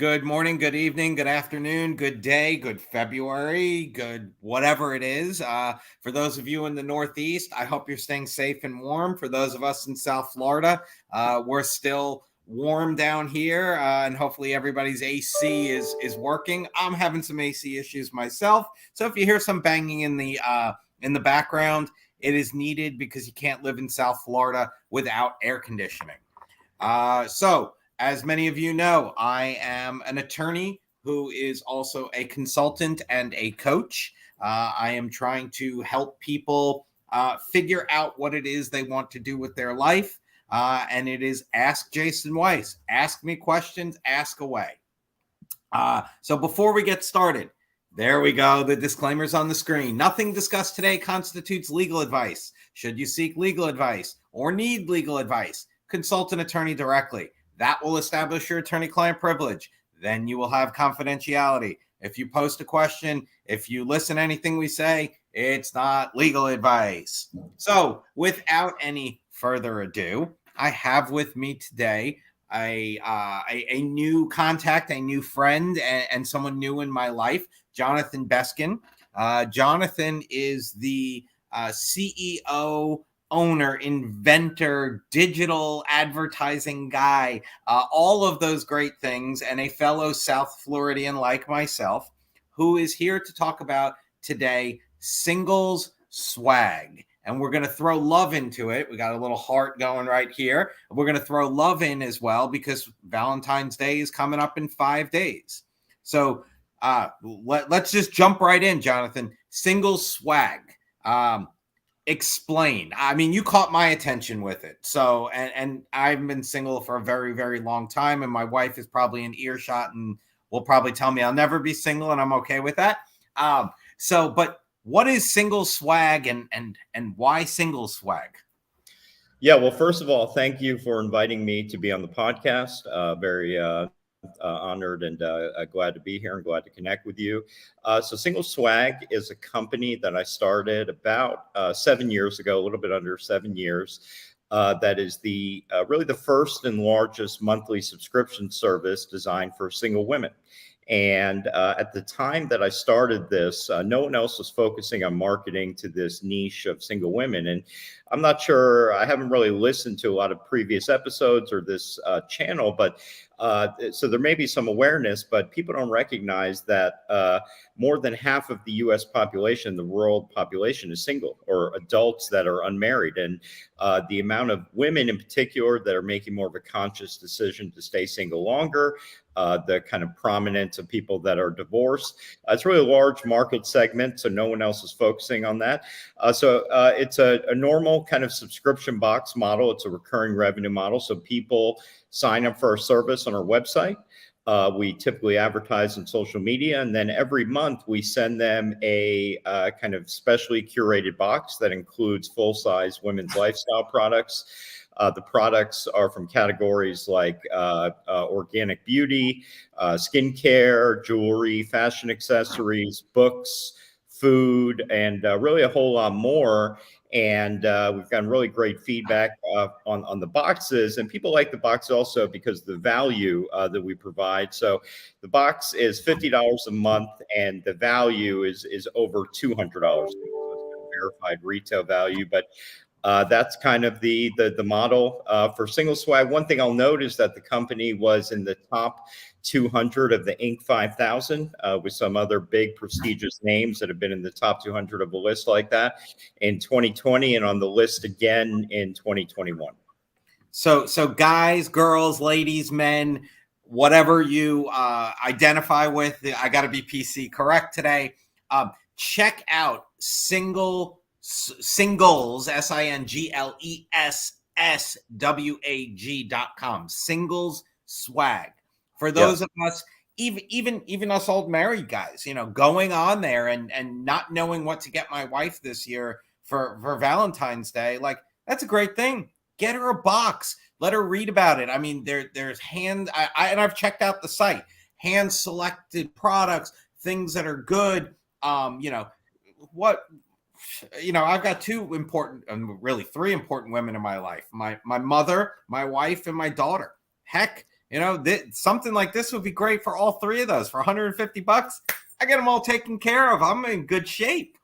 Good morning, good evening, good afternoon, good day, good February, good whatever it is. For those of you in the Northeast, I hope you're staying safe and warm. For those of us in South Florida, we're still warm down here, and hopefully everybody's AC is working. I'm having some AC issues myself, so if you hear some banging in the background, it is needed because you can't live in South Florida without air conditioning. As many of you know, I am an attorney who is also a consultant and a coach. I am trying to help people figure out what it is they want to do with their life. And it is Ask Jason Weiss. Ask me questions, ask away. So before we get started, there we go. The disclaimer's on the screen. Nothing discussed today constitutes legal advice. Should you seek legal advice or need legal advice, consult an attorney directly. That will establish your attorney-client privilege. Then you will have confidentiality. If you post a question, if you listen to anything we say, it's not legal advice. So without any further ado, I have with me today a new contact, a new friend, and someone new in my life, Jonathan Beskin. Jonathan is the CEO, owner, inventor, digital advertising guy, all of those great things, and a fellow South Floridian like myself, who is here to talk about today singles swag. And we're going to throw love into it. We got a little heart going right here. We're going to throw love in as well because Valentine's Day is coming up in 5 days. So let's just jump right in, Jonathan. Singles swag. Explain. I mean, you caught my attention with it. So, and I've been single for a very, very long time, and my wife is probably in earshot and will probably tell me I'll never be single, and I'm okay with that. But what is single swag, and why single swag? Yeah, well, first of all, thank you for inviting me to be on the podcast. Very honored and glad to be here and glad to connect with you. So Single Swag is a company that I started about 7 years ago, a little bit under 7 years. That is the really the first and largest monthly subscription service designed for single women. And at the time that I started this, no one else was focusing on marketing to this niche of single women. And I'm not sure, I haven't really listened to a lot of previous episodes or this channel, but so there may be some awareness, but people don't recognize that more than half of the US population, the world population, is single, or adults that are unmarried. And the amount of women in particular that are making more of a conscious decision to stay single longer, the kind of prominence of people that are divorced. It's really a large market segment, so no one else is focusing on that. So it's a normal kind of subscription box model. It's a recurring revenue model. So people sign up for our service on our website. We typically advertise on social media, and then every month we send them a kind of specially curated box that includes full-size women's lifestyle products. The products are from categories like organic beauty, skincare, jewelry, fashion accessories, books, food, and really a whole lot more. And we've gotten really great feedback on the boxes, and people like the box also because of the value that we provide. So the box is $50 a month, and the value is over $200. So it's verified retail value, but that's kind of the model for Single Swag. One thing I'll note is that the company was in the top 200 of the Inc. 5000 with some other big prestigious names that have been in the top 200 of a list like that in 2020 and on the list again in 2021. So guys, girls, ladies, men, whatever you identify with, I got to be PC correct today. Check out singles, SINGLESSWAG.com. Singles swag. For those of us, even us old married guys, going on there and not knowing what to get my wife this year for Valentine's Day, like, that's a great thing. Get her a box. Let her read about it. I mean, there's and I've checked out the site, hand selected products, things that are good. I've got two important, really three important women in my life: my mother, my wife, and my daughter. Heck, something like this would be great for all three of those. For $150, I get them all taken care of. I'm in good shape.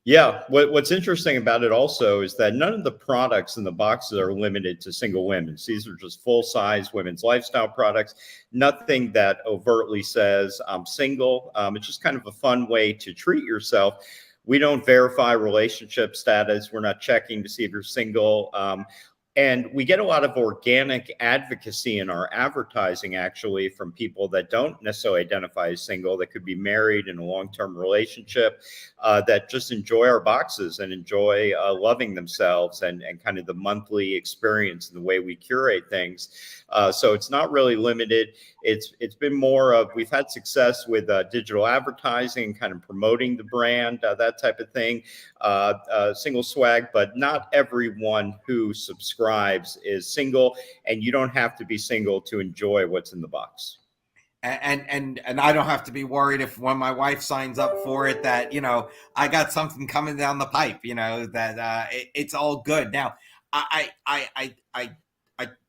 Yeah. What's interesting about it also is that none of the products in the boxes are limited to single women. These are just full size women's lifestyle products. Nothing that overtly says I'm single. It's just kind of a fun way to treat yourself. We don't verify relationship status. We're not checking to see if you're single. And we get a lot of organic advocacy in our advertising, actually, from people that don't necessarily identify as single, that could be married in a long-term relationship, that just enjoy our boxes and enjoy loving themselves and kind of the monthly experience and the way we curate things. So it's not really limited. It's been more of, we've had success with digital advertising, kind of promoting the brand, that type of thing, single swag, but not everyone who subscribes is single, and you don't have to be single to enjoy what's in the box. And I don't have to be worried if when my wife signs up for it that I got something coming down the pipe, that it's all good. Now,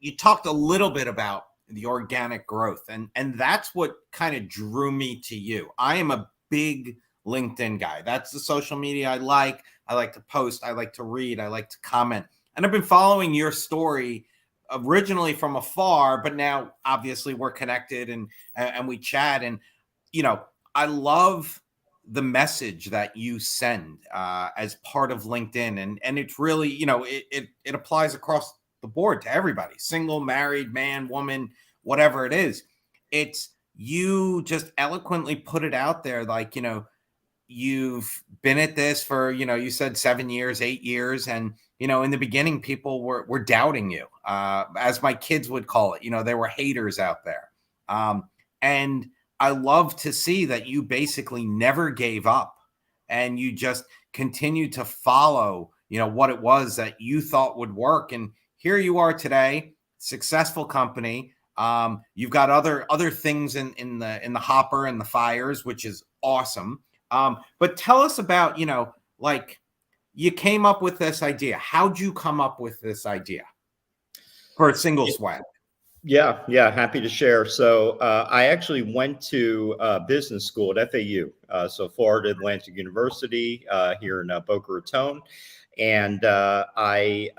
you talked a little bit about the organic growth, and that's what kind of drew me to you. I am a big LinkedIn guy. That's the social media I like. I like to post. I like to read. I like to comment. And I've been following your story originally from afar, but now obviously we're connected and we chat. And I love the message that you send as part of LinkedIn, and it's really it applies across the board to everybody: single, married, man, woman, whatever it is. It's, you just eloquently put it out there, like you've been at this for you said 7 years, 8 years, and in the beginning, people were doubting you, as my kids would call it. There were haters out there. And I love to see that you basically never gave up and you just continued to follow, what it was that you thought would work. And here you are today, successful company. You've got other things in the hopper and the fires, which is awesome. But tell us about, you came up with this idea. How'd you come up with this idea for a single swag? Yeah, happy to share. So I actually went to business school at FAU, so Florida Atlantic University here in Boca Raton. And I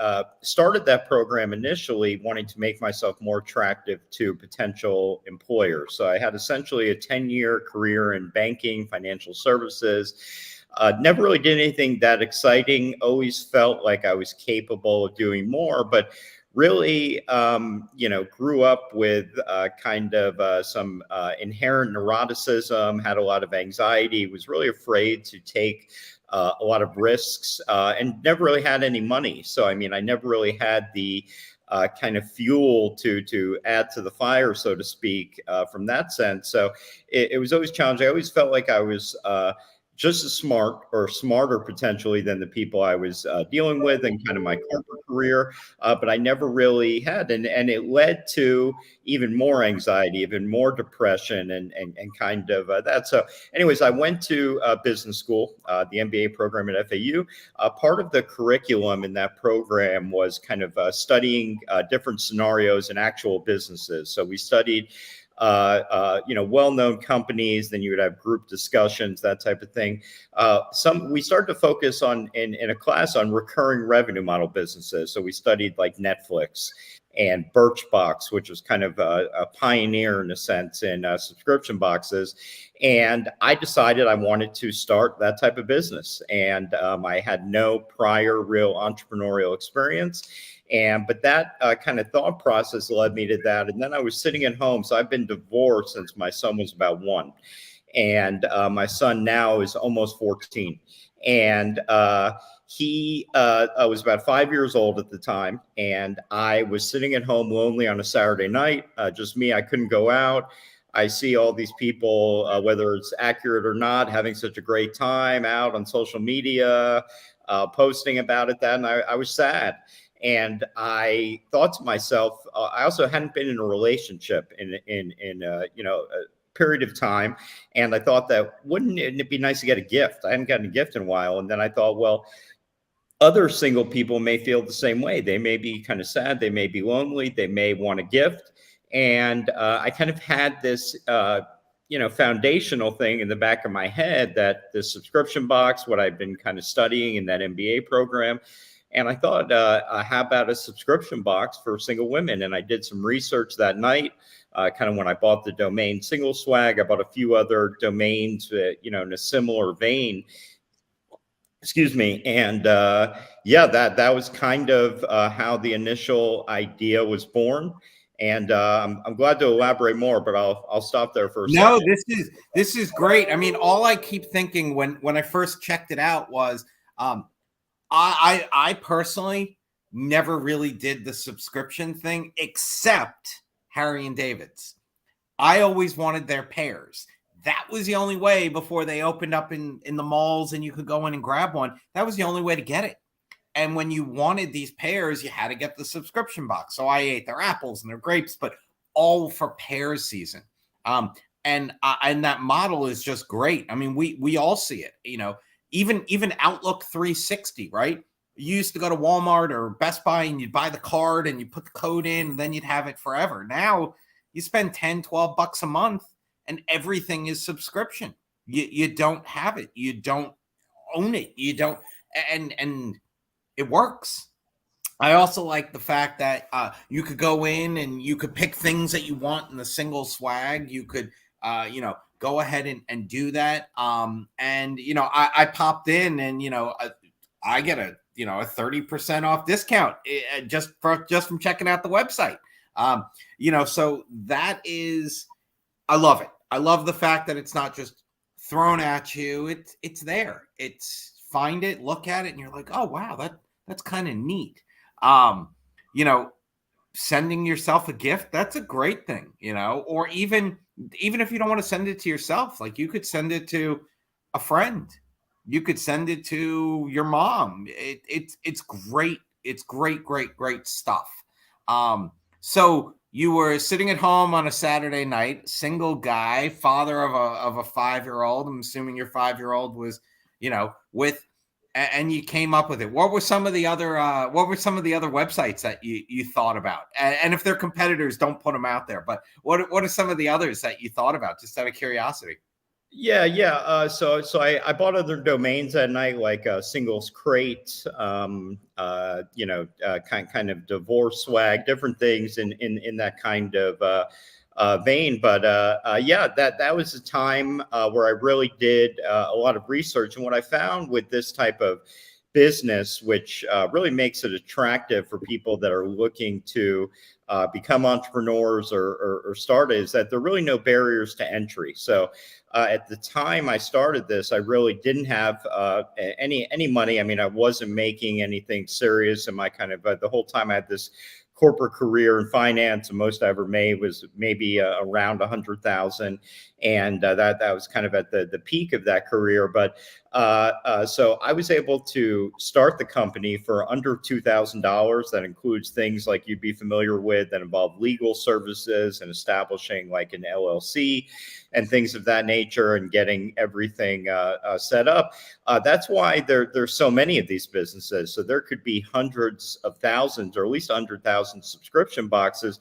started that program initially wanting to make myself more attractive to potential employers. So I had essentially a 10-year career in banking, financial services. Never really did anything that exciting. Always felt like I was capable of doing more, but really, grew up with kind of some inherent neuroticism, had a lot of anxiety, was really afraid to take a lot of risks, and never really had any money. So, I never really had the kind of fuel to add to the fire, so to speak, from that sense. So it was always challenging. I always felt like I was just as smart or smarter potentially than the people I was dealing with in kind of my corporate career, but I never really had. And it led to even more anxiety, even more depression and kind of that. So anyways, I went to business school, the MBA program at FAU. Part of the curriculum in that program was kind of studying different scenarios in actual businesses. So we studied well-known companies, then you would have group discussions, that type of thing. We started to focus on in a class on recurring revenue model businesses. So we studied like Netflix and Birchbox, which was kind of a pioneer in a sense in subscription boxes. And I decided I wanted to start that type of business. And I had no prior real entrepreneurial experience. But that kind of thought process led me to that. And then I was sitting at home. So I've been divorced since my son was about 1. And my son now is almost 14. And he was about 5 years old at the time. And I was sitting at home lonely on a Saturday night, just me. I couldn't go out. I see all these people, whether it's accurate or not, having such a great time out on social media, posting about it. And I was sad. And I thought to myself, I also hadn't been in a relationship in a period of time. And I thought that wouldn't it be nice to get a gift? I hadn't gotten a gift in a while. And then I thought, well, other single people may feel the same way. They may be kind of sad. They may be lonely. They may want a gift. And I kind of had this, foundational thing in the back of my head that the subscription box, what I've been kind of studying in that MBA program. And I thought, how about a subscription box for single women? And I did some research that night. Kind of when I bought the domain Single Swag, I bought a few other domains, in a similar vein. Excuse me. And that was kind of how the initial idea was born. And I'm glad to elaborate more, but I'll stop there for a second. No, this is great. I mean, all I keep thinking when I first checked it out was, I personally never really did the subscription thing except Harry and David's. I always wanted their pairs. That was the only way before they opened up in the malls and you could go in and grab one. That was the only way to get it. And when you wanted these pears, you had to get the subscription box. So I ate their apples and their grapes, but all for pears season. And that model is just great. I mean, we all see it, even Outlook 360, right? You used to go to Walmart or Best Buy and you'd buy the card and you put the code in and then you'd have it forever. Now you spend 10, 12 bucks a month and everything is subscription. You don't have it. You don't own it. You don't, and it works. I also like the fact that you could go in and you could pick things that you want in the Single Swag. You could, go ahead and do that. I popped in and, I get a 30% off discount just from checking out the website. So that is, I love it. I love the fact that it's not just thrown at you. It's there. It's find it, look at it, and you're like, oh wow, that's kind of neat. Sending yourself a gift, that's a great thing, or even if you don't want to send it to yourself, like you could send it to a friend. You could send it to your mom. It's great. It's great stuff. So you were sitting at home on a Saturday night, single guy, father of a 5-year-old. I'm assuming your 5-year-old was, and you came up with it. What were some of the other websites that you thought about? And if they're competitors, don't put them out there. But what are some of the others that you thought about, just out of curiosity? Yeah. So I bought other domains that night, like Singles Crate, kind of Divorce Swag, different things in that kind of vein. But that was a time where I really did a lot of research. And what I found with this type of business, which really makes it attractive for people that are looking to become entrepreneurs or start, is that there are really no barriers to entry. So at the time I started this, I really didn't have any money. I mean, I wasn't making anything serious in my kind of the whole time I had this corporate career in finance, and most I ever made was maybe around 100,000, and that was kind of at the peak of that career. But so I was able to start the company for under $2,000. That includes things like you'd be familiar with that involve legal services and establishing like an LLC and things of that nature, and getting everything set up. That's why there's so many of these businesses. So there could be hundreds of thousands, or at least 100,000 subscription boxes.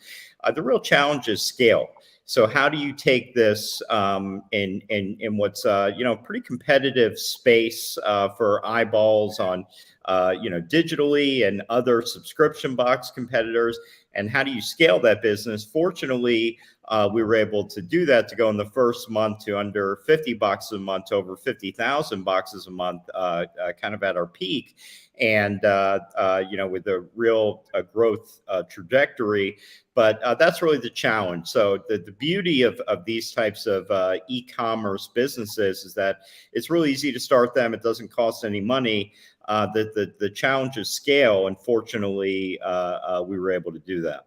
The real challenge is scale. So how do you take this in what's pretty competitive space for eyeballs on digitally and other subscription box competitors, and how do you scale that business? Fortunately, we were able to do that, to go in the first month to under 50 boxes a month to over 50,000 boxes a month, kind of at our peak. And, with a real growth trajectory. But that's really the challenge. So the beauty of these types of e-commerce businesses is that it's really easy to start them. It doesn't cost any money. The challenge is scale. And fortunately, we were able to do that.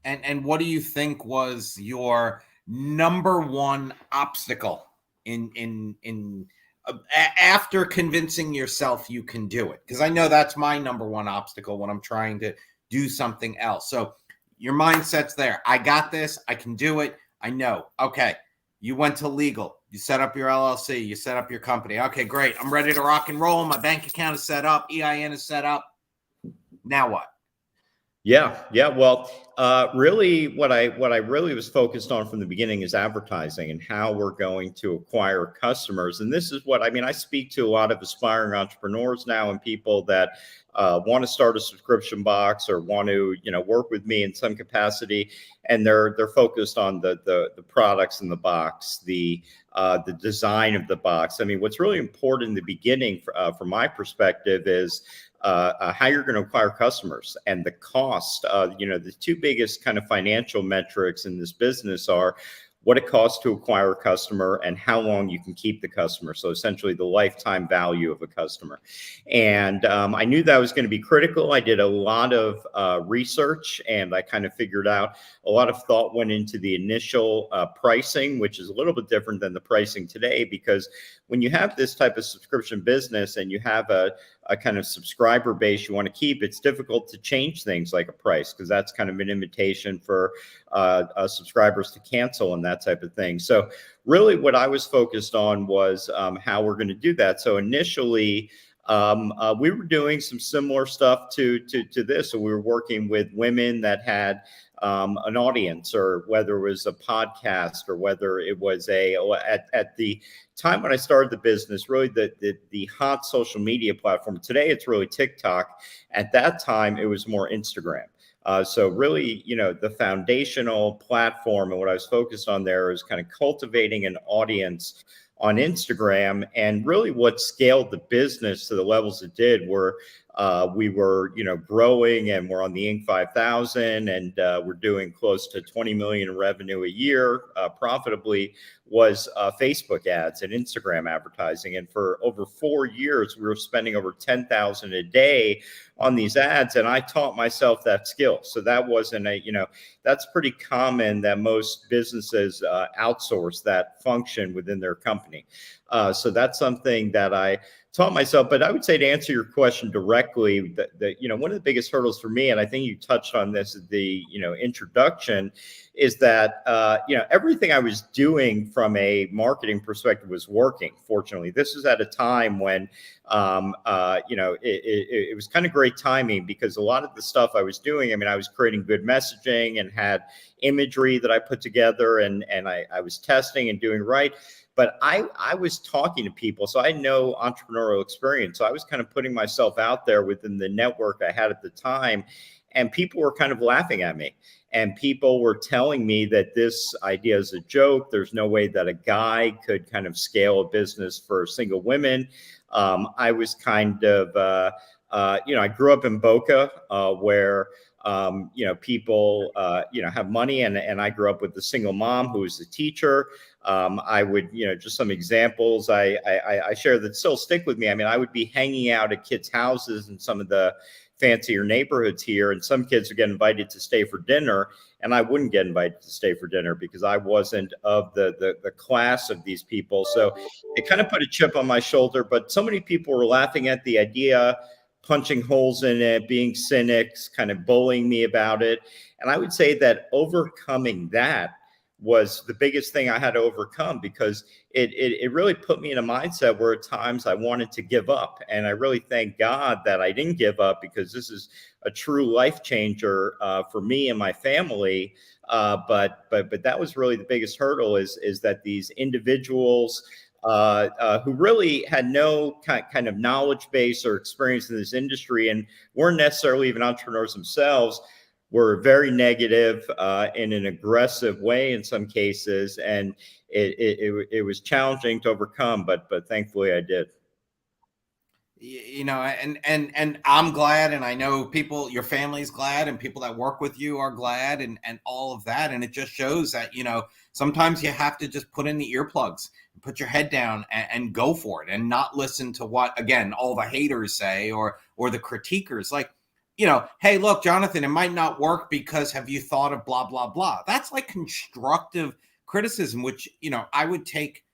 And what do you think was your number one obstacle in after convincing yourself you can do it? Because I know that's my number one obstacle when I'm trying to do something else. So your mindset's there. I got this. I can do it. I know. Okay. You went to legal. You set up your LLC. You set up your company. Okay, great. I'm ready to rock and roll. My bank account is set up. EIN is set up. Now what? Yeah. Well, really, what I really was focused on from the beginning is advertising and how we're going to acquire customers. And this is what I mean. I speak to a lot of aspiring entrepreneurs now and people that want to start a subscription box or want to, work with me in some capacity, and they're focused on the products in the box, the design of the box. I mean, what's really important in the beginning, from my perspective, is how you're going to acquire customers and the cost. The two biggest kind of financial metrics in this business are what it costs to acquire a customer and how long you can keep the customer. So essentially the lifetime value of a customer. And I knew that was going to be critical. I did a lot of research, and I kind of figured out a lot of thought went into the initial pricing, which is a little bit different than the pricing today, because when you have this type of subscription business and you have a kind of subscriber base you want to keep, it's difficult to change things like a price, because that's kind of an invitation for subscribers to cancel and that type of thing. So really what I was focused on was how we're going to do that. So initially, we were doing some similar stuff to this. So we were working with women that had an audience, or whether it was a podcast, or whether it was at the time when I started the business, really the hot social media platform. Today, it's really TikTok. At that time, it was more Instagram. So really, the foundational platform and what I was focused on there is kind of cultivating an audience on Instagram. And really what scaled the business to the levels it did were we were, growing, and we're on the Inc. 5000, and we're doing close to 20 million in revenue a year profitably, was Facebook ads and Instagram advertising. And for over 4 years, we were spending over 10,000 a day on these ads. And I taught myself that skill. So that wasn't that's pretty common that most businesses outsource that function within their company. So that's something that I taught myself. But I would say, to answer your question directly, that one of the biggest hurdles for me, and I think you touched on this at the introduction, is that everything I was doing from a marketing perspective was working. Fortunately, this was at a time when it was kind of great timing, because a lot of the stuff I was doing, I was creating good messaging and had imagery that I put together, and I was testing and doing right. But I was talking to people, so I had no entrepreneurial experience. So I was kind of putting myself out there within the network I had at the time, and people were kind of laughing at me. And people were telling me that this idea is a joke. There's no way that a guy could kind of scale a business for single women. I was kind of, I grew up in Boca, where people, have money, and I grew up with a single mom who was a teacher. I would, just some examples I share that still stick with me. I would be hanging out at kids' houses in some of the fancier neighborhoods here, and some kids would get invited to stay for dinner, and I wouldn't get invited to stay for dinner because I wasn't of the class of these people. So it kind of put a chip on my shoulder. But so many people were laughing at the idea, punching holes in it, being cynics, kind of bullying me about it. And I would say that overcoming that was the biggest thing I had to overcome, because it really put me in a mindset where at times I wanted to give up. And I really thank God that I didn't give up, because this is a true life changer for me and my family. But that was really the biggest hurdle, is that these individuals who really had no kind of knowledge base or experience in this industry, and weren't necessarily even entrepreneurs themselves, were very negative in an aggressive way in some cases, and it was challenging to overcome, but thankfully I did. And I'm glad, and I know people, your family's glad, and people that work with you are glad, and all of that. And it just shows that sometimes you have to just put in the earplugs, and put your head down, and go for it, and not listen to what, again, all the haters say, or the critiquers. Like, hey, look, Jonathan, it might not work because have you thought of blah, blah, blah. That's like constructive criticism, which, I would take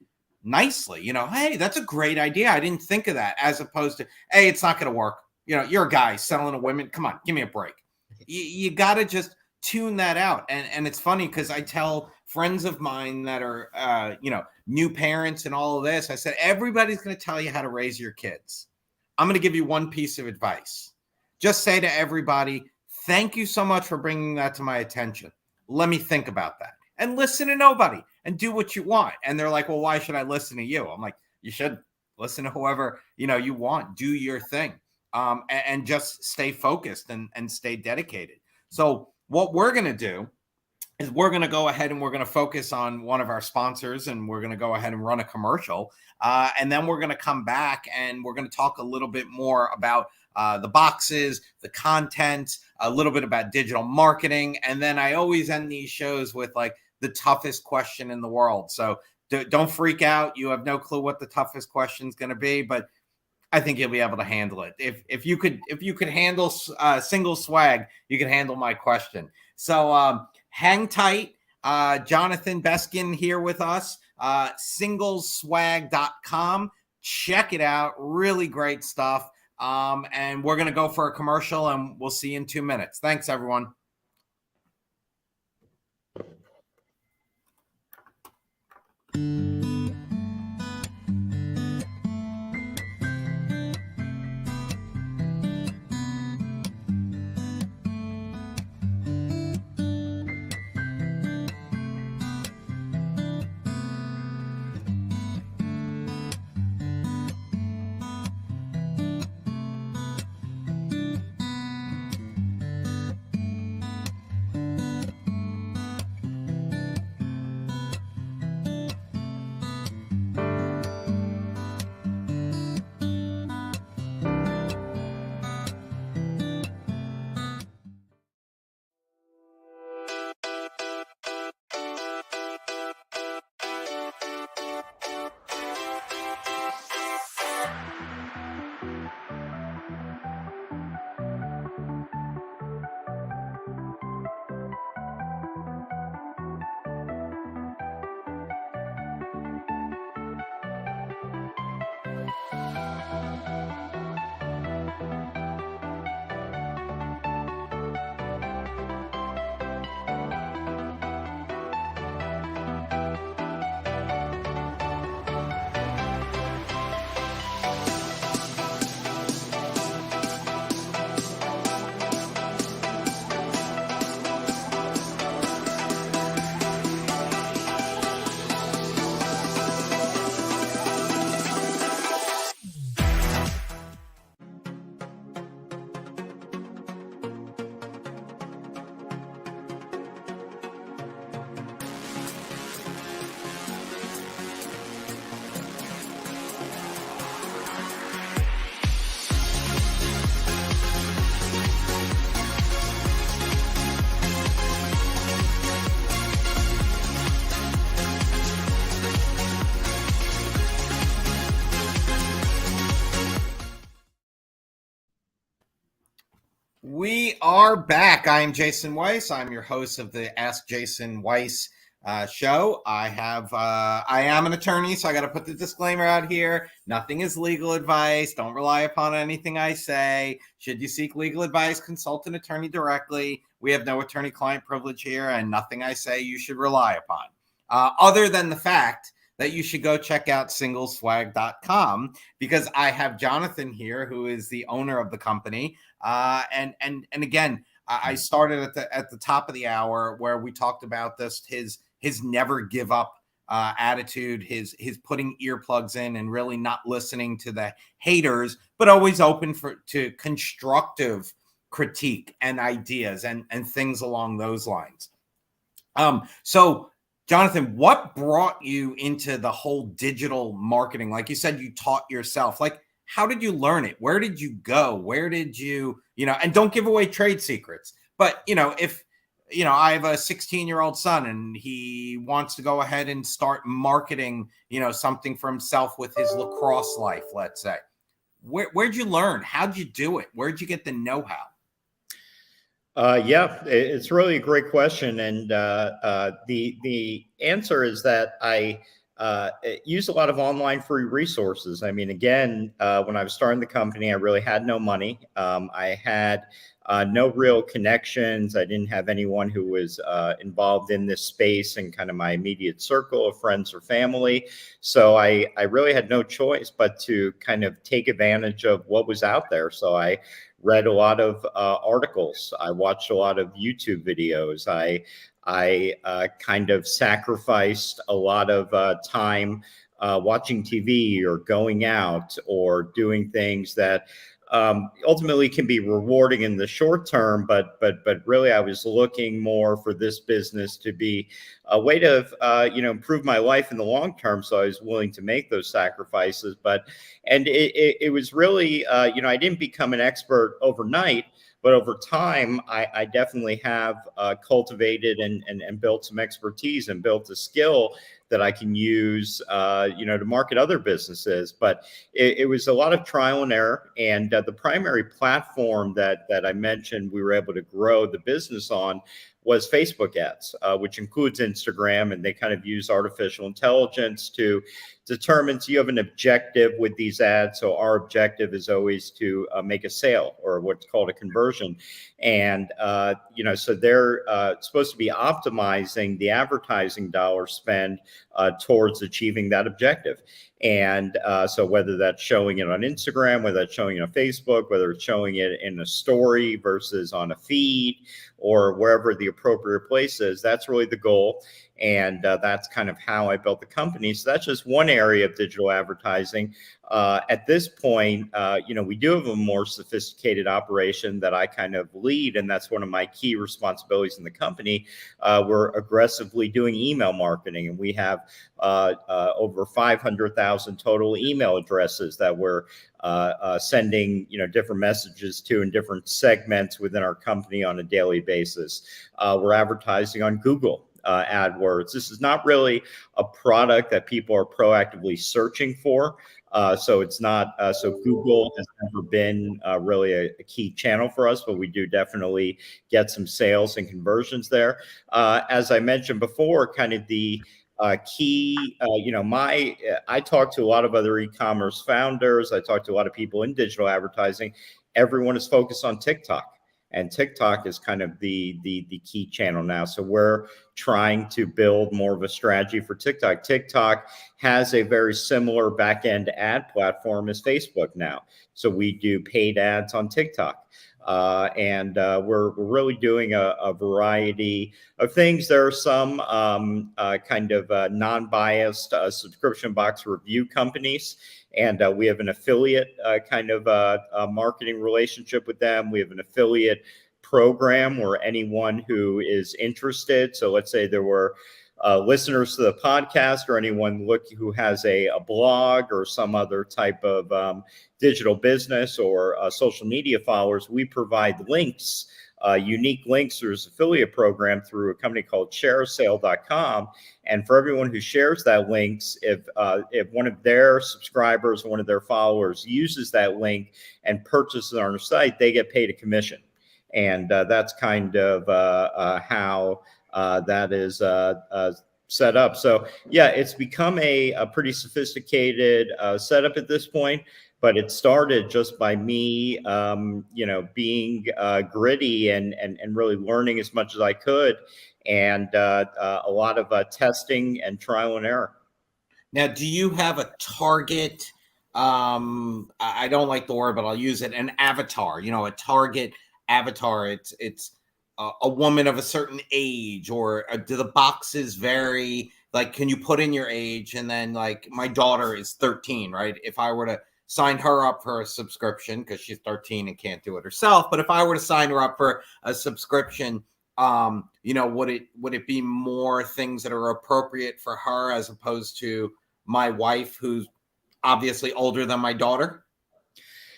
nicely. Hey, that's a great idea. I didn't think of that, as opposed to, hey, it's not going to work. You're a guy selling to women. Come on, give me a break. You got to just tune that out. And it's funny, because I tell friends of mine that are, new parents and all of this, I said, everybody's going to tell you how to raise your kids. I'm going to give you one piece of advice. Just say to everybody, Thank you so much for bringing that to my attention. Let me think about that and listen to nobody and do what you want. And they're like, well, why should I listen to you? I'm like, you should listen to whoever, you want, do your thing. And just stay focused and stay dedicated. So what we're going to do is we're going to go ahead and we're going to focus on one of our sponsors, and we're going to go ahead and run a commercial. And then we're going to come back and we're going to talk a little bit more about the boxes, the content, a little bit about digital marketing. And then I always end these shows with like the toughest question in the world. So don't freak out. You have no clue what the toughest question is going to be, but I think you'll be able to handle it. If you could handle single swag, you can handle my question. So hang tight. Jonathan Beskin here with us. Singleswag.com. Check it out. Really great stuff. And we're going to go for a commercial, and we'll see you in 2 minutes. Thanks, everyone. We are back. I'm Jason Weiss. I'm your host of the Ask Jason Weiss show. I am an attorney, so I got to put the disclaimer out here. Nothing is legal advice. Don't rely upon anything I say. Should you seek legal advice, consult an attorney directly. We have no attorney-client privilege here, and nothing I say you should rely upon. Other than the fact that you should go check out singleswag.com, because I have Jonathan here, who is the owner of the company. And again, I started at the top of the hour where we talked about this, his never give up attitude, his putting earplugs in and really not listening to the haters, but always open to constructive critique and ideas and things along those lines. So Jonathan, what brought you into the whole digital marketing? Like you said, you taught yourself. Like, how did you learn it? Where did you go? Where did you, and don't give away trade secrets. But, if, I have a 16-year-old son and he wants to go ahead and start marketing, something for himself with his lacrosse life, let's say. Where'd you learn? How'd you do it? Where'd you get the know-how? Yeah, it's really a great question. And the answer is that I use a lot of online free resources. I mean, again, when I was starting the company, I really had no money. I had no real connections. I didn't have anyone who was involved in this space in kind of my immediate circle of friends or family. So I really had no choice but to kind of take advantage of what was out there. So I read a lot of articles. I watched a lot of YouTube videos. I kind of sacrificed a lot of time watching TV or going out or doing things that ultimately can be rewarding in the short term, but really I was looking more for this business to be a way to improve my life in the long term. So I was willing to make those sacrifices. And it was really I didn't become an expert overnight. But over time, I definitely have cultivated and built some expertise and built a skill that I can use, to market other businesses. But it was a lot of trial and error. And the primary platform that I mentioned we were able to grow the business on was Facebook ads, which includes Instagram, and they kind of use artificial intelligence to determine, so you have an objective with these ads. So our objective is always to make a sale or what's called a conversion. And, so they're supposed to be optimizing the advertising dollar spend towards achieving that objective. And so whether that's showing it on Instagram, whether that's showing it on Facebook, whether it's showing it in a story versus on a feed or wherever the appropriate place is, that's really the goal. And that's kind of how I built the company. So that's just one area of digital advertising. At this point, we do have a more sophisticated operation that I kind of lead, and that's one of my key responsibilities in the company. We're aggressively doing email marketing, and we have over 500,000 total email addresses that we're sending, different messages to in different segments within our company on a daily basis. We're advertising on Google AdWords. This is not really a product that people are proactively searching for. So it's not, so Google has never been really a key channel for us, but we do definitely get some sales and conversions there. As I mentioned before, kind of the key, I talk to a lot of other e-commerce founders. I talk to a lot of people in digital advertising. Everyone is focused on TikTok. And TikTok is kind of the key channel now. So we're trying to build more of a strategy for TikTok. TikTok has a very similar back-end ad platform as Facebook now. So we do paid ads on TikTok. And we're really doing a variety of things. There are some kind of non-biased subscription box review companies. And we have an affiliate kind of marketing relationship with them. We have an affiliate program where anyone who is interested, so let's say there were listeners to the podcast or anyone who has a blog or some other type of digital business or social media followers, we provide links, unique links through this affiliate program through a company called shareasale.com. And for everyone who shares that links, if one of their subscribers or one of their followers uses that link and purchases on our site, they get paid a commission. And that's kind of how that is set up. So yeah, it's become a pretty sophisticated setup at this point. But it started just by me, being gritty and really learning as much as I could, and a lot of testing and trial and error. Now, do you have a target? I don't like the word, but I'll use it. An avatar. A target avatar. It's a woman of a certain age, or do the boxes vary? Like, can you put in your age? And then, like, my daughter is 13, right? If I were to sign her up for a subscription, because she's 13 and can't do it herself, but if I were to sign her up for a subscription, would it be more things that are appropriate for her as opposed to my wife, who's obviously older than my daughter?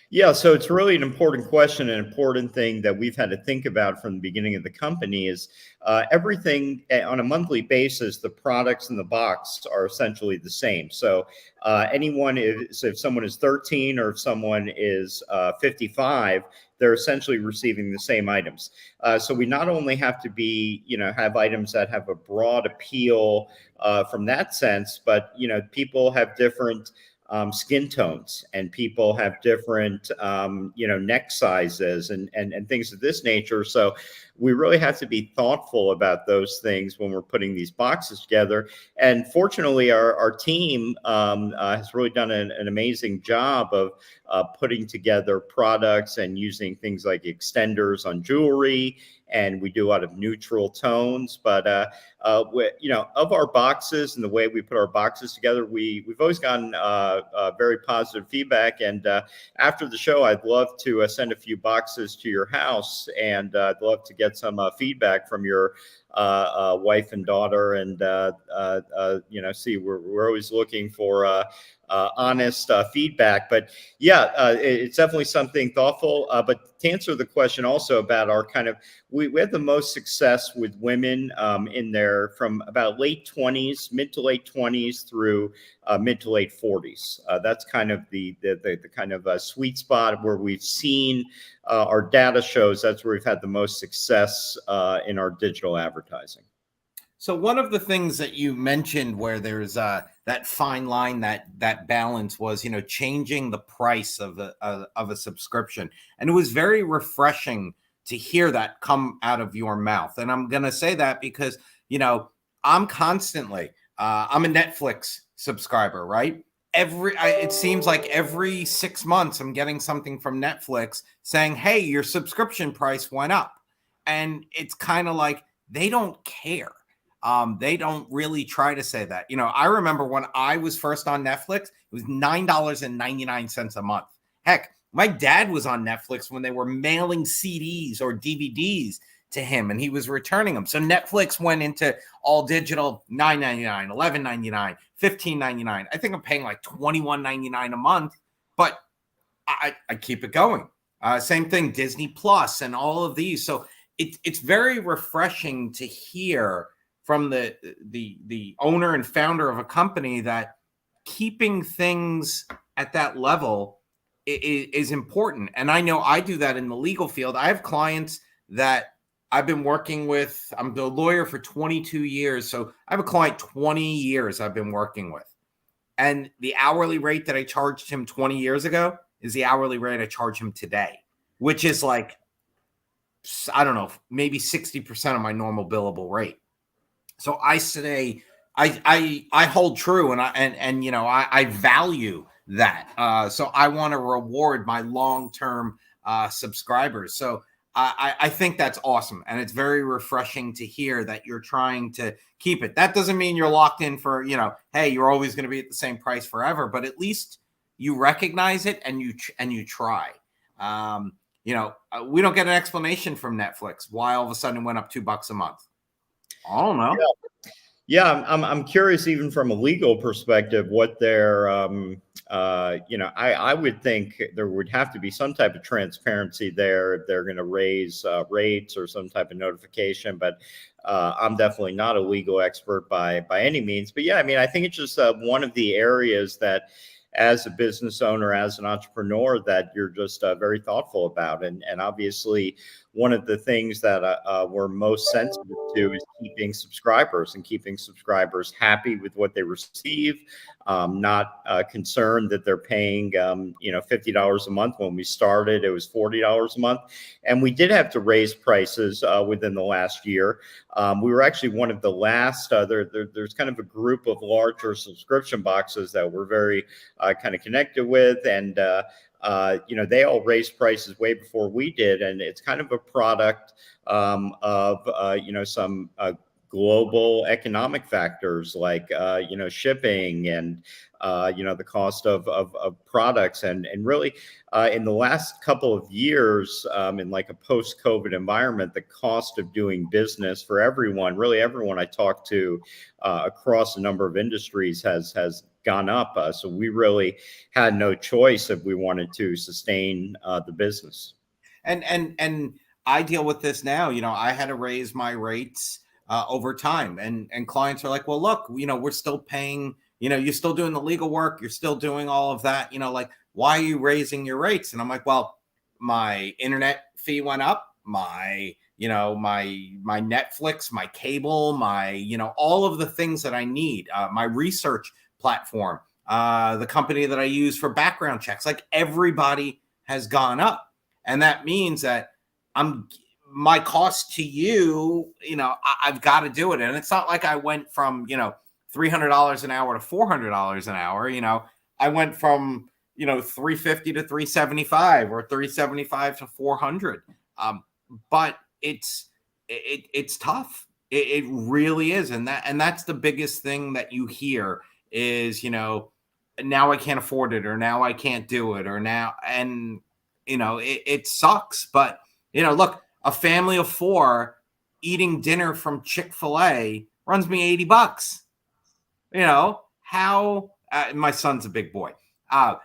Yeah, so it's really an important question. An important thing that we've had to think about from the beginning of the company is everything on a monthly basis, the products in the box are essentially the same. So if someone is 13 or if someone is 55, they're essentially receiving the same items. So we not only have to have items that have a broad appeal from that sense, but, people have different skin tones, and people have different, neck sizes and things of this nature. So we really have to be thoughtful about those things when we're putting these boxes together. And fortunately, our team has really done an amazing job of putting together products and using things like extenders on jewelry. And we do a lot of neutral tones. But, of our boxes and the way we put our boxes together, we've always gotten very positive feedback. And after the show, I'd love to send a few boxes to your house, and I'd love to get some feedback from your wife and daughter. And, see, we're always looking for honest feedback. But yeah, it's definitely something thoughtful. But to answer the question also about our kind of, we had the most success with women in there from about late 20s, mid to late 20s through mid to late 40s. That's kind of the kind of sweet spot where we've seen our data shows. That's where we've had the most success in our digital advertising. So one of the things that you mentioned where there's that fine line, that balance was, changing the price of a subscription. And it was very refreshing to hear that come out of your mouth. And I'm going to say that because, I'm constantly, I'm a Netflix subscriber, right? It seems like every 6 months I'm getting something from Netflix saying, hey, your subscription price went up. And it's kind of like, they don't care. They don't really try to say that. I remember when I was first on Netflix, it was $9.99 a month. Heck, my dad was on Netflix when they were mailing CDs or DVDs to him, and he was returning them. So Netflix went into all digital, $9.99, $11.99, $15.99. I think I'm paying like $21.99 a month, but I keep it going. Same thing, Disney Plus and all of these. So it's very refreshing to hear from the owner and founder of a company that keeping things at that level is important. And I know I do that in the legal field. I have clients that I've been working with. I'm the lawyer for 22 years. So I have a client 20 years I've been working with. And the hourly rate that I charged him 20 years ago is the hourly rate I charge him today, which is like, I don't know, maybe 60% of my normal billable rate. So I say I hold true, and I value that. So I want to reward my long-term subscribers. So I think that's awesome, and it's very refreshing to hear that you're trying to keep it. That doesn't mean you're locked in for hey, you're always going to be at the same price forever, but at least you recognize it and you try. We don't get an explanation from Netflix why all of a sudden it went up $2 a month. I don't know. Yeah, I'm curious, even from a legal perspective, what their, I would think there would have to be some type of transparency there if they're going to raise rates or some type of notification. But I'm definitely not a legal expert by any means. But yeah, I mean, I think it's just one of the areas that, as a business owner, as an entrepreneur, that you're just very thoughtful about. And obviously, one of the things that we're most sensitive to is keeping subscribers happy with what they receive, not concerned that they're paying, $50 a month. When we started, it was $40 a month. And we did have to raise prices within the last year. We were actually one of the last, there's kind of a group of larger subscription boxes that we're very kind of connected with. And, they all raised prices way before we did. And it's kind of a product of, some global economic factors like, shipping and, the cost of products. And really, in the last couple of years, in like a post-COVID environment, the cost of doing business for everyone, really everyone I talk to across a number of industries has gone up. So we really had no choice if we wanted to sustain the business. And I deal with this now. I had to raise my rates over time, and clients are like, well, look, we're still paying, you're still doing the legal work, you're still doing all of that, like, why are you raising your rates? And I'm like, well, my internet fee went up, my Netflix, my cable, my, all of the things that I need, my research platform, the company that I use for background checks, like everybody has gone up. And that means that my cost to you, I've got to do it. And it's not like I went from, $300 an hour to $400 an hour. I went from, 350 to 375 or 375 to 400. But it's tough. It really is. And that's the biggest thing that you hear is, now I can't afford it, or now I can't do it, or now, and, it sucks. But, look, a family of 4 eating dinner from Chick-fil-A runs me $80. How, my son's a big boy. How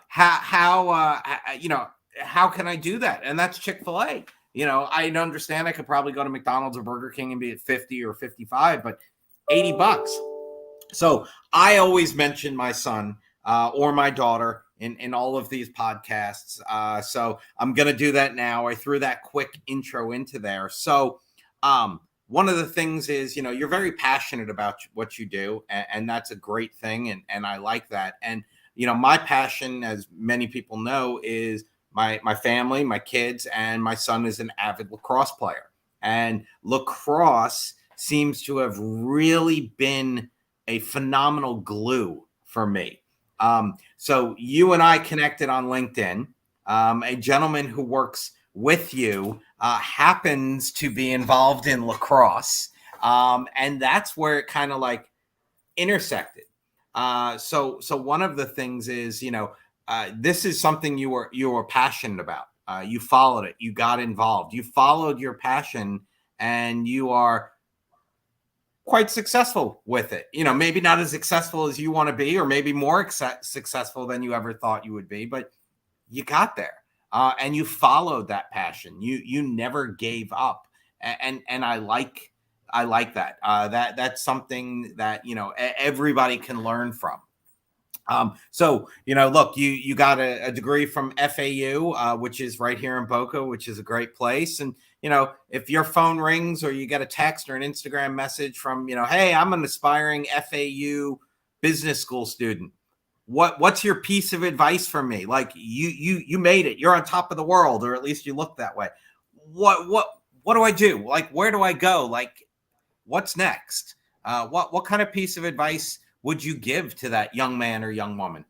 can I do that? And that's Chick-fil-A. I understand I could probably go to McDonald's or Burger King and be at 50 or 55, but $80. So I always mention my son or my daughter in all of these podcasts. So I'm going to do that now. I threw that quick intro into there. So one of the things is, you're very passionate about what you do, and that's a great thing. And I like that. And, my passion, as many people know, is my family, my kids, and my son is an avid lacrosse player. And lacrosse seems to have really been a phenomenal glue for me. So you and I connected on LinkedIn. A gentleman who works with you happens to be involved in lacrosse. And that's where it kind of like intersected. So one of the things is, this is something you were passionate about. You followed it. You got involved. You followed your passion, and you are quite successful with it. Maybe not as successful as you want to be, or maybe more successful than you ever thought you would be, but you got there. And you followed that passion. You never gave up. And I like that. That's something that, everybody can learn from. So, look, you got a degree from FAU, which is right here in Boca, which is a great place. And, if your phone rings or you get a text or an Instagram message from, hey, I'm an aspiring FAU business school student. What's your piece of advice for me? Like you made it, you're on top of the world, or at least you look that way. What do I do? Like, where do I go? Like, what's next? What kind of piece of advice would you give to that young man or young woman?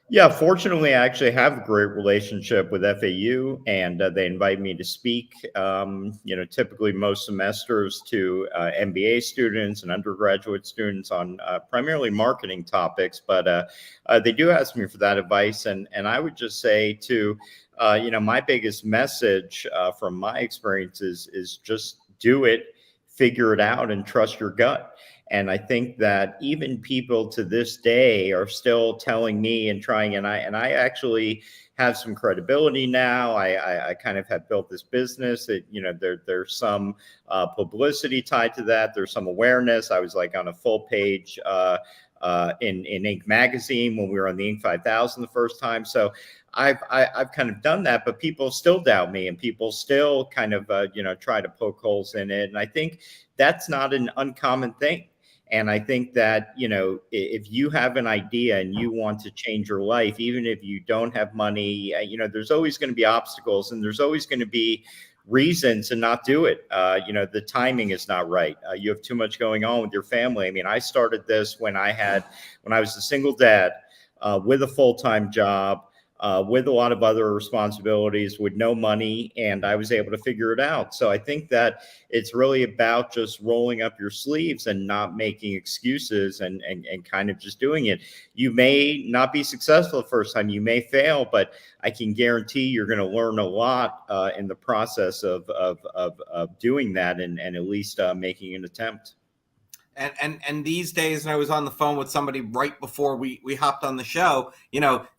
Yeah, fortunately, I actually have a great relationship with FAU, and they invite me to speak, typically most semesters to MBA students and undergraduate students on primarily marketing topics. But they do ask me for that advice. And I would just say to, my biggest message from my experiences is just do it, figure it out, and trust your gut. And I think that even people to this day are still telling me and trying, and I actually have some credibility now. I kind of have built this business that, there's some publicity tied to that. There's some awareness. I was like on a full page in Inc. magazine when we were on the Inc. 5000 the first time. So I've kind of done that, but people still doubt me, and people still kind of, try to poke holes in it. And I think that's not an uncommon thing. And I think that, if you have an idea and you want to change your life, even if you don't have money, there's always going to be obstacles, and there's always going to be reasons to not do it. The timing is not right. You have too much going on with your family. I mean, I started this when I was a single dad with a full-time job, with a lot of other responsibilities, with no money, and I was able to figure it out. So I think that it's really about just rolling up your sleeves and not making excuses and kind of just doing it. You may not be successful the first time, you may fail, but I can guarantee you're going to learn a lot in the process of doing that and at least making an attempt. And these days, and I was on the phone with somebody right before we hopped on the show,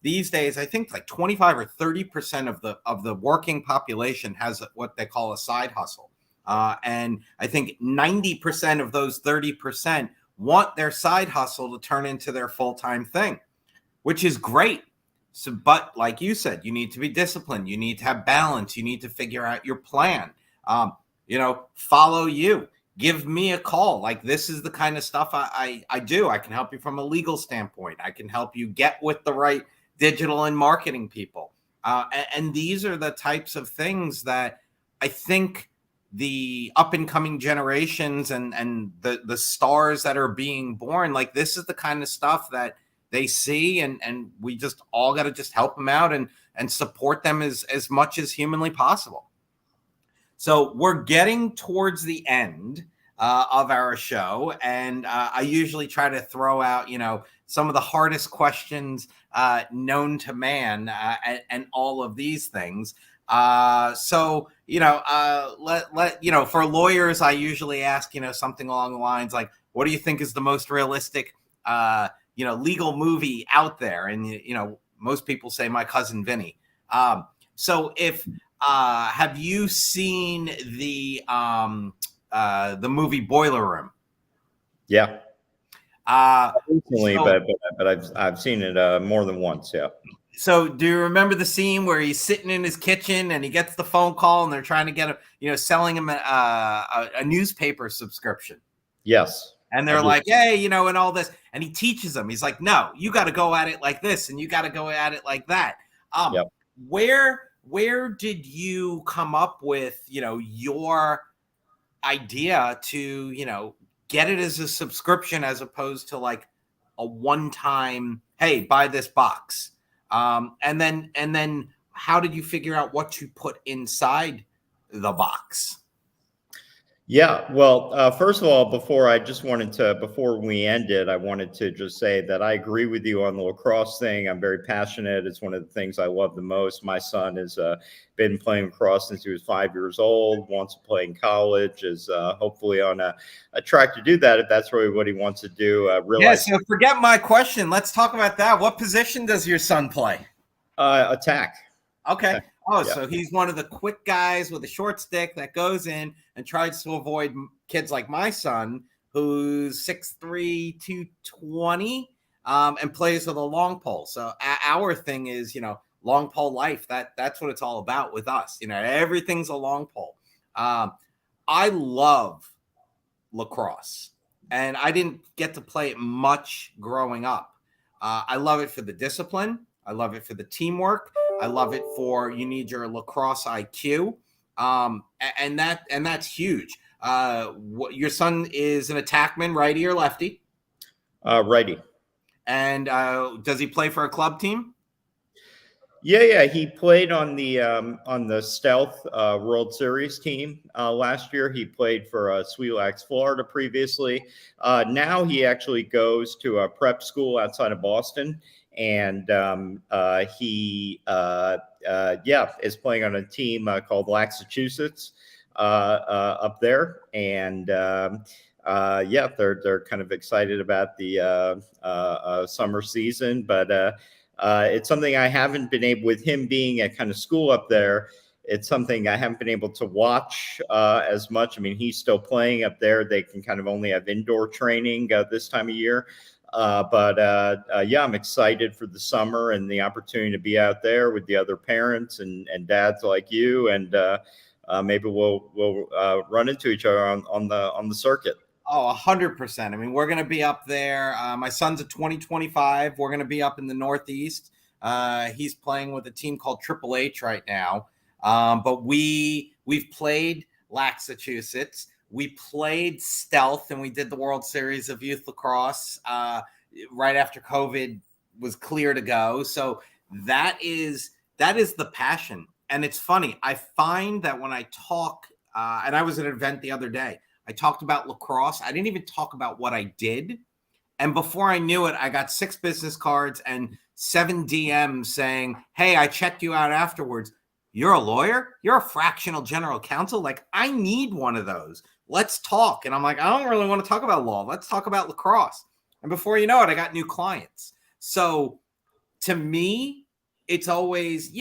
these days, I think like 25 or 30% of the working population has what they call a side hustle. And I think 90% of those 30% want their side hustle to turn into their full-time thing, which is great. So, but like you said, you need to be disciplined. You need to have balance. You need to figure out your plan. Follow you. Give me a call. Like, this is the kind of stuff I do. I can help you from a legal standpoint. I can help you get with the right digital and marketing people. And these are the types of things that I think the up and coming generations and the stars that are being born. Like, this is the kind of stuff that they see, and we just all got to just help them out and support them as much as humanly possible. So we're getting towards the end of our show, and I usually try to throw out, some of the hardest questions known to man, and all of these things. So for lawyers, I usually ask, something along the lines like, what do you think is the most realistic, legal movie out there? And, most people say My Cousin Vinny. So if, have you seen the movie Boiler Room? Yeah. Recently, but I've seen it more than once. Yeah. So do you remember the scene where he's sitting in his kitchen and he gets the phone call and they're trying to get him, selling him a newspaper subscription? Yes. And they're like, hey, and all this. And he teaches them. He's like, no, you got to go at it like this, and you got to go at it like that. Yep. Where did you come up with, your idea to, get it as a subscription as opposed to like a one-time, hey, buy this box? And then how did you figure out what to put inside the box? Yeah, well, first of all, before we ended, I wanted to just say that I agree with you on the lacrosse thing. I'm very passionate. It's one of the things I love the most. My son has been playing lacrosse since he was 5 years old, wants to play in college, is hopefully on a track to do that if that's really what he wants to do. So forget my question. Let's talk about that. What position does your son play? Attack. Okay. Oh, yeah. So he's one of the quick guys with a short stick that goes in and tries to avoid kids like my son, who's 6'3", 220, and plays with a long pole. So our thing is, long pole life. That's what it's all about with us. Everything's a long pole. I love lacrosse, and I didn't get to play it much growing up. I love it for the discipline. I love it for the teamwork. I love it for, you need your lacrosse IQ. And that's huge. Your son is an attackman, righty or lefty? Righty. And does he play for a club team? Yeah. He played on the Stealth World Series team last year. He played for Sweelax, Florida previously. Now he actually goes to a prep school outside of Boston. And he is playing on a team called Massachusetts up there. And they're kind of excited about the summer season. But it's something I haven't been able, with him being at kind of school up there, it's something I haven't been able to watch as much. I mean, he's still playing up there. They can kind of only have indoor training this time of year. I'm excited for the summer and the opportunity to be out there with the other parents and dads like you, and maybe we'll run into each other on the circuit. Oh, 100%. I mean, we're going to be up there. My son's a 2025. We're going to be up in the Northeast. He's playing with a team called Triple H right now. But we've played Massachusetts. We played Stealth, and we did the World Series of Youth Lacrosse right after COVID was clear to go. So that is the passion. And it's funny. I find that when I talk, and I was at an event the other day, I talked about lacrosse. I didn't even talk about what I did. And before I knew it, I got 6 business cards and 7 DMs saying, hey, I checked you out afterwards. You're a lawyer? You're a fractional general counsel? Like, I need one of those. Let's talk. And I'm like, I don't really want to talk about law. Let's talk about lacrosse. And before you know it, I got new clients. So to me, it's always,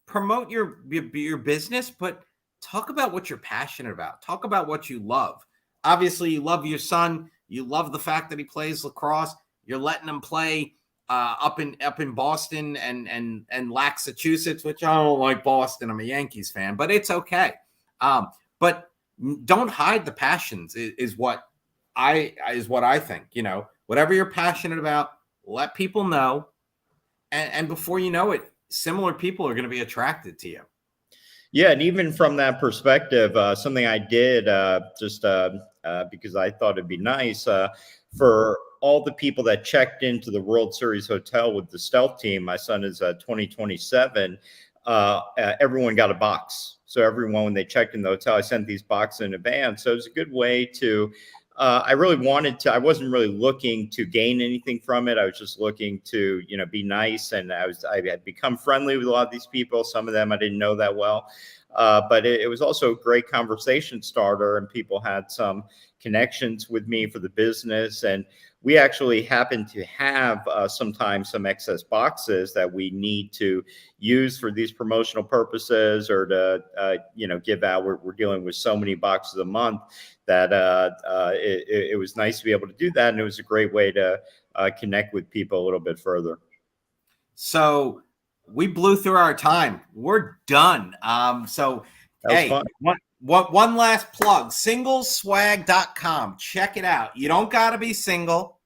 promote your business, but talk about what you're passionate about. Talk about what you love. Obviously, you love your son. You love the fact that he plays lacrosse. You're letting him play up in Boston and Massachusetts, which I don't like Boston. I'm a Yankees fan, but it's okay. But don't hide the passions is what I think. Whatever you're passionate about, let people know, and before you know it, similar people are going to be attracted to you. Yeah, and even from that perspective, something I did because I thought it'd be nice for all the people that checked into the World Series hotel with the Stealth team. My son is 2027. Everyone got a box. So everyone, when they checked in the hotel, I sent these boxes in advance. So it was a good way to. I really wanted to. I wasn't really looking to gain anything from it. I was just looking to, be nice, and I had become friendly with a lot of these people. Some of them I didn't know that well, but it was also a great conversation starter, and people had some connections with me for the business. And we actually happen to have sometimes some excess boxes that we need to use for these promotional purposes or to, give out. We're dealing with so many boxes a month that it was nice to be able to do that. And it was a great way to connect with people a little bit further. So we blew through our time. We're done. So, hey, fun. One last plug, singleswag.com. Check it out. You don't got to be single,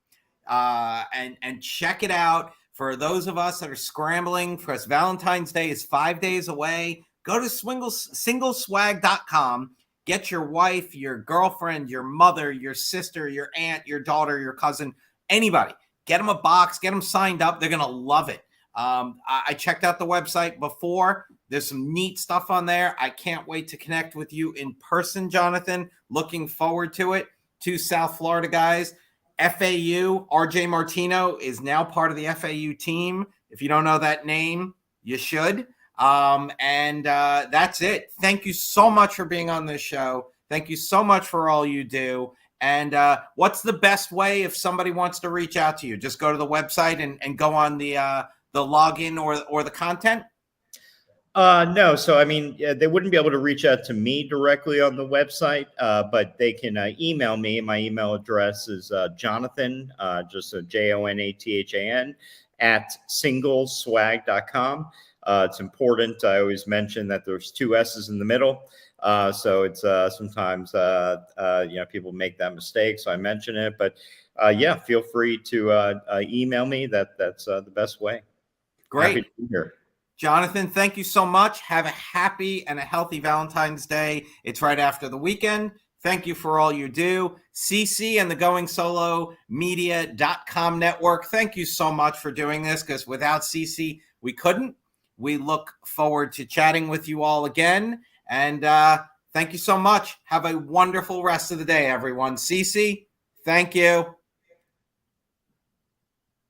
and check it out. For those of us that are scrambling, because Valentine's Day is 5 days away, go to singleswag.com. Get your wife, your girlfriend, your mother, your sister, your aunt, your daughter, your cousin, anybody. Get them a box. Get them signed up. They're going to love it. I checked out the website before. There's some neat stuff on there. I can't wait to connect with you in person, Jonathan. Looking forward to it. Two South Florida guys. FAU, RJ Martino is now part of the FAU team. If you don't know that name, you should. And that's it. Thank you so much for being on this show. Thank you so much for all you do. And what's the best way if somebody wants to reach out to you? Just go to the website and go on the login or the content? No. So, I mean, they wouldn't be able to reach out to me directly on the website, but they can email me. My email address is Jonathan, just JONATHAN @singleswag.com. It's important. I always mention that there's two S's in the middle. So it's sometimes, people make that mistake. So I mention it, but feel free to email me. That's the best way. Great. Happy to be here. Jonathan, thank you so much. Have a happy and a healthy Valentine's Day. It's right after the weekend. Thank you for all you do. CC and the GoingSoloMedia.com network, thank you so much for doing this, because without CC, we couldn't. We look forward to chatting with you all again. And thank you so much. Have a wonderful rest of the day, everyone. CC, thank you.